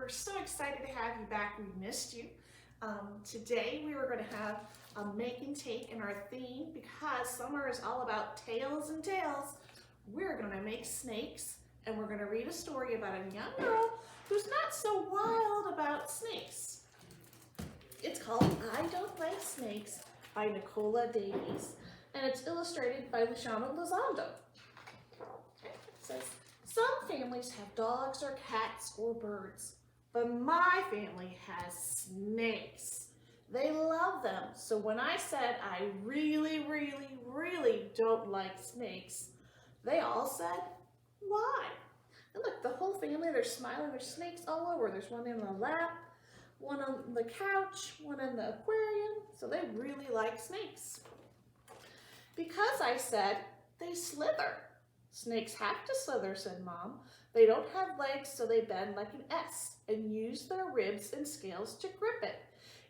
We're so excited to have you back. We missed you. Today we were going to have a make and take in our theme because summer is all about tales and tales. We're going to make snakes and we're going to read a story about a young girl who's not so wild about snakes. It's called I Don't Like Snakes by Nicola Davis and it's illustrated by Luciano Lozando. It says, some families have dogs or cats or birds, but my family has snakes. They love them. So when I said I really don't like snakes, they all said, why? And look, the whole family, they're smiling. There's snakes all over. There's one in the lap, one on the couch, one in the aquarium. So they really like snakes. Because I said they slither. Snakes have to slither, said Mom. They don't have legs, so they bend like an S and use their ribs and scales to grip it.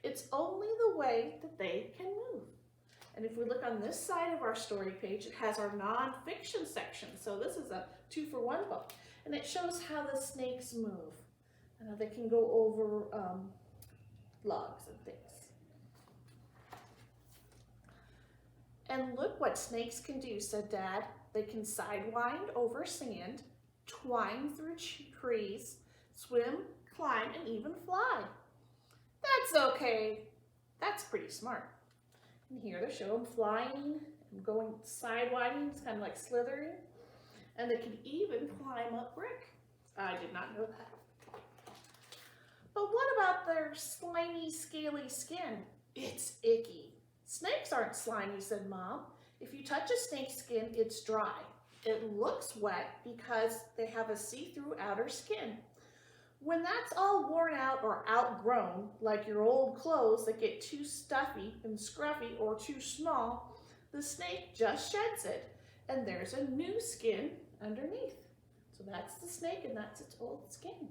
It's only the way that they can move. And if we look on this side of our story page, it has our nonfiction section. So this is a 2-for-1 book. And it shows how the snakes move and how they can go over logs and things. And look what snakes can do, said Dad. They can sidewind over sand, twine through trees, swim, climb, and even fly. That's okay. That's pretty smart. And here they show them flying and going sidewinding. It's kind of like slithering. And they can even climb up brick. I did not know that. But what about their slimy, scaly skin? It's icky. Snakes aren't slimy, said Mom. If you touch a snake's skin, it's dry. It looks wet because they have a see-through outer skin. When that's all worn out or outgrown, like your old clothes that get too stuffy and scruffy or too small, the snake just sheds it, and there's a new skin underneath. So that's the snake, and that's its old skin.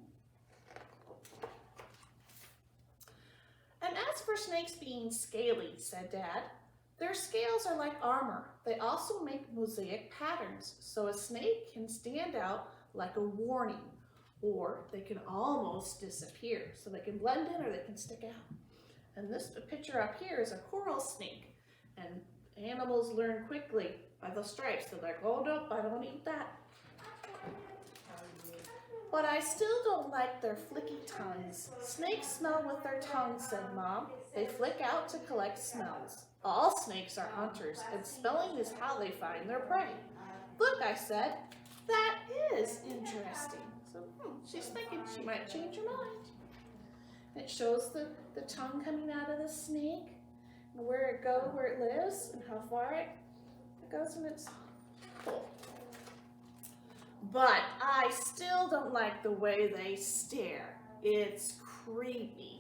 And as for snakes being scaly, said Dad, their scales are like armor. They also make mosaic patterns, so a snake can stand out like a warning, or they can almost disappear. So they can blend in or they can stick out. And this picture up here is a coral snake. And animals learn quickly by the stripes. They're like, oh nope, I don't eat that. But I still don't like their flicky tongues. Snakes smell with their tongues, said Mom. They flick out to collect smells. All snakes are hunters, and smelling is how they find their prey. Look, I said, that is interesting. So she's thinking she might change her mind. It shows the tongue coming out of the snake, and where it lives, and how far it goes in its hole. But I still don't like the way they stare. It's creepy.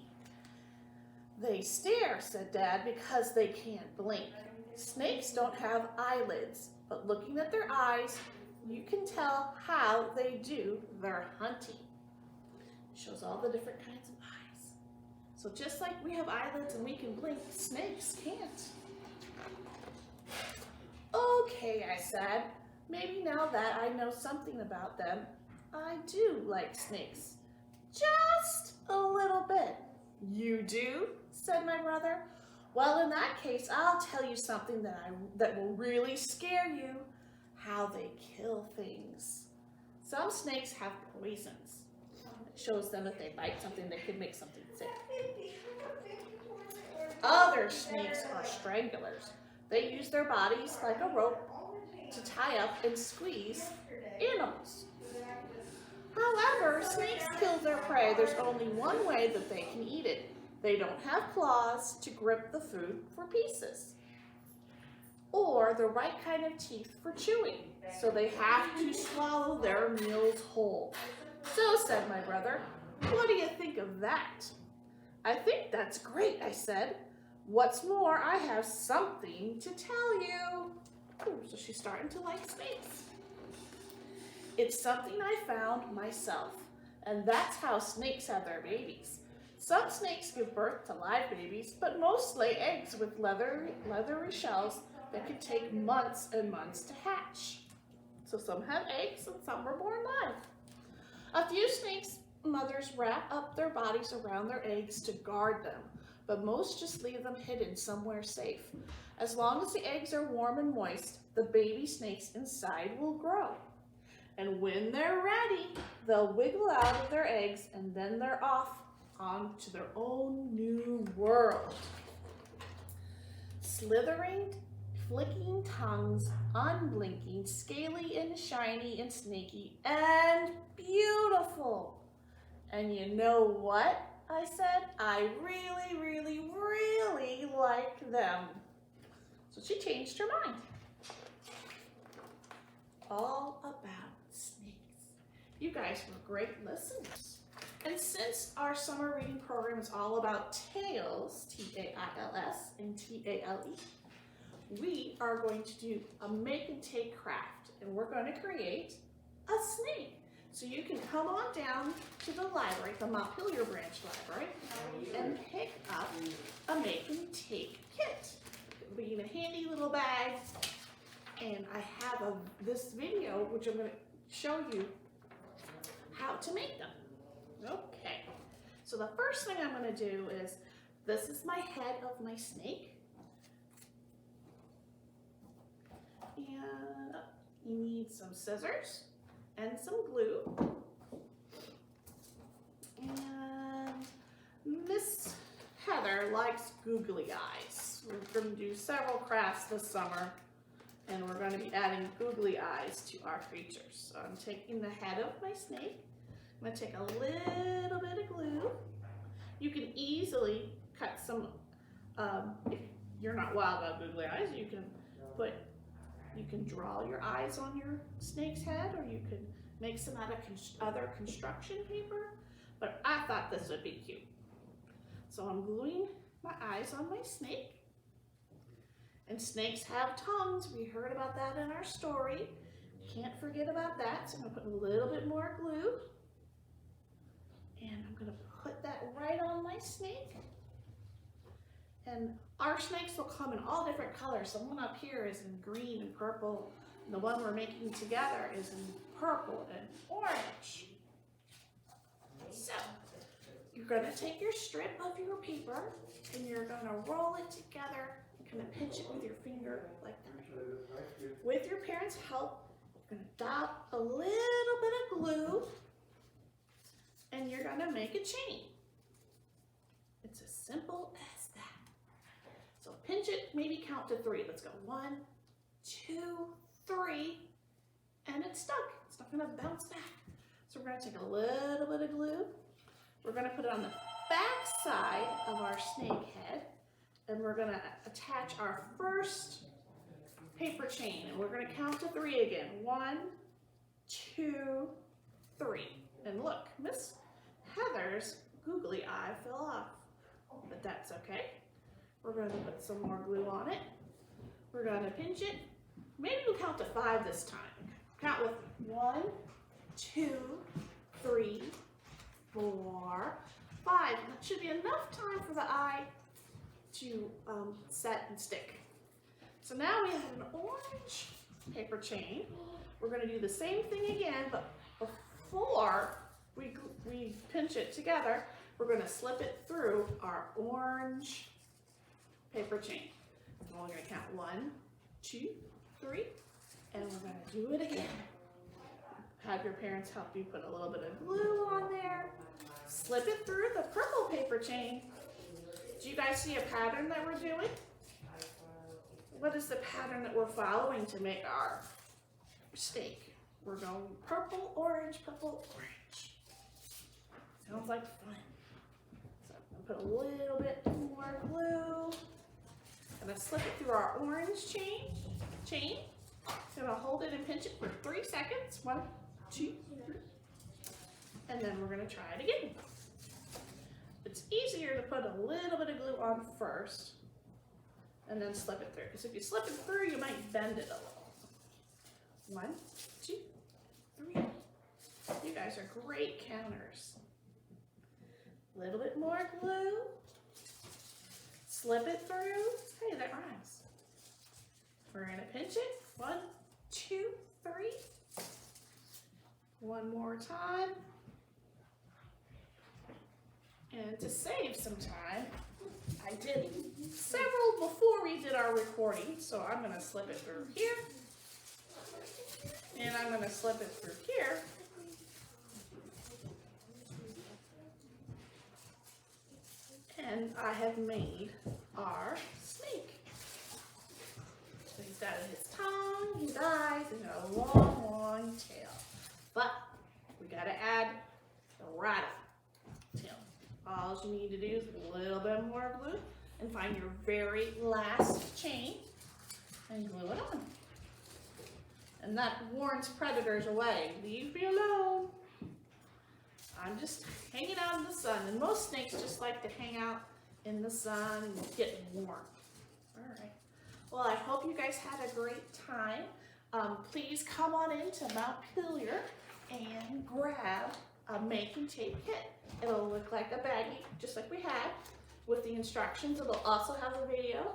They stare, said Dad, because they can't blink. Snakes don't have eyelids, but looking at their eyes, you can tell how they do their hunting. It shows all the different kinds of eyes. So just like we have eyelids and we can blink, snakes can't. Okay, I said. Maybe now that I know something about them, I do like snakes. Just a little bit. You do? Said my brother. Well, in that case, I'll tell you something that will really scare you. How they kill things. Some snakes have poisons. It shows them if they bite something, they could make something sick. Other snakes are stranglers. They use their bodies like a rope to tie up and squeeze animals. However, snakes kill their prey. There's only one way that they can eat it. They don't have claws to grip the food for pieces, or the right kind of teeth for chewing, so they have to swallow their meals whole. So, said my brother, what do you think of that? I think that's great, I said. What's more, I have something to tell you. Ooh, so she's starting to like snakes. It's something I found myself, and that's how snakes have their babies. Some snakes give birth to live babies, but most lay eggs with leathery shells that can take months and months to hatch. So some have eggs and some are born live. A few snakes mothers wrap up their bodies around their eggs to guard them, but most just leave them hidden somewhere safe. As long as the eggs are warm and moist, the baby snakes inside will grow. And when they're ready, they'll wiggle out of their eggs, and then they're off onto their own new world. Slithering, flicking tongues, unblinking, scaly and shiny and snaky and beautiful. And you know what? I said, I really, really, really like them. So she changed her mind. All about snakes. You guys were great listeners. And since our summer reading program is all about tails, T-A-I-L-S and T-A-L-E, we are going to do a make and take craft, and we're going to create a snake. So you can come on down to the library, the Montpelier Branch Library, and pick up a make and take kit. It'll be in a handy little bag, and I have this video which I'm going to show you how to make them. Okay, so the first thing I'm going to do is, this is my head of my snake. And you need some scissors and some glue. And Miss Heather likes googly eyes. We're going to do several crafts this summer, and we're going to be adding googly eyes to our creatures. So I'm taking the head of my snake. I'm going to take a little bit of glue. You can easily cut some, if you're not wild about googly eyes, you can draw your eyes on your snake's head, or you can make some out of other construction paper, but I thought this would be cute. So I'm gluing my eyes on my snake. And snakes have tongues. We heard about that in our story. Can't forget about that. So I'm going to put a little bit more glue. And I'm going to put that right on my snake. And our snakes will come in all different colors. The one up here is in green and purple. And the one we're making together is in purple and orange. So you're going to take your strip of your paper and you're going to roll it together. You're going to pinch it with your finger like that. With your parents' help, you're going to dab a little bit of glue and you're going to make a chain. It's as simple as that. So pinch it, maybe count to 3. Let's go 1, 2, 3, and it's stuck. It's not going to bounce back. So we're going to take a little bit of glue. We're going to put it on the back side of our snake head, and we're going to attach our first paper chain, and we're going to count to 3 again. 1, 2, 3. And look, Miss Heather's googly eye fell off, but that's okay. We're going to put some more glue on it. We're going to pinch it. Maybe we'll count to 5 this time. Count with 1, 2, 3, 4, 5. That should be enough time for the eye to set and stick. So now we have an orange paper chain. We're going to do the same thing again, but before we pinch it together, we're going to slip it through our orange paper chain. And we're going to count 1, 2, 3, and we're going to do it again. Have your parents help you put a little bit of glue on there. Slip it through the purple paper chain. Do you guys see a pattern that we're doing? What is the pattern that we're following to make our steak? We're going purple, orange, purple, orange. Sounds like fun. So I'm going to put a little bit more glue. I'm going to slip it through our orange chain. I'm going to hold it and pinch it for 3 seconds. 1, 2, 3. And then we're going to try it again. It's easier to put a little bit of glue on first and then slip it through. Because if you slip it through, you might bend it a little. 1, 2, 3. You guys are great counters. A little bit more glue. Slip it through. Hey, that rhymes. We're going to pinch it. 1, 2, 3. One more time. And to save some time, I did several before we did our recording, so I'm going to slip it through here, and I'm going to slip it through here. And I have made our snake. So he's got his tongue, his eyes, and a long, long tail. But we got to add the rattle tail. All you need to do is a little bit more glue and find your very last chain and glue it on. And that warns predators away. Leave me alone. I'm just hanging out in the sun, and most snakes just like to hang out in the sun and get warm. All right. Well, I hope you guys had a great time. Please come on into Montpelier and grab a making tape kit. It'll look like a baggie, just like we had, with the instructions. It'll also have a video.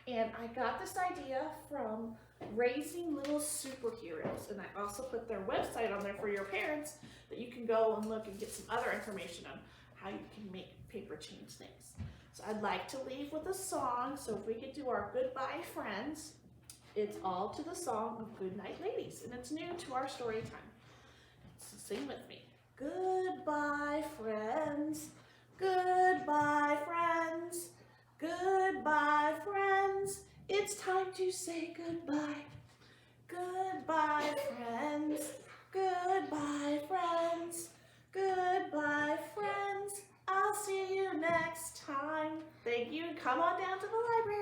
And I got this idea from Raising Little Superheroes, and I also put their website on there for your parents that you can go and look and get some other information on how you can make paper chain snakes. So I'd like to leave with a song, so if we could do our Goodbye Friends, it's all to the song of Goodnight Ladies, and it's new to our story time. So sing with me. Goodbye friends, goodbye friends, goodbye friends, it's time to say goodbye. Goodbye friends, goodbye friends, goodbye friends, I'll see you next time. Thank you, and come on down to the library.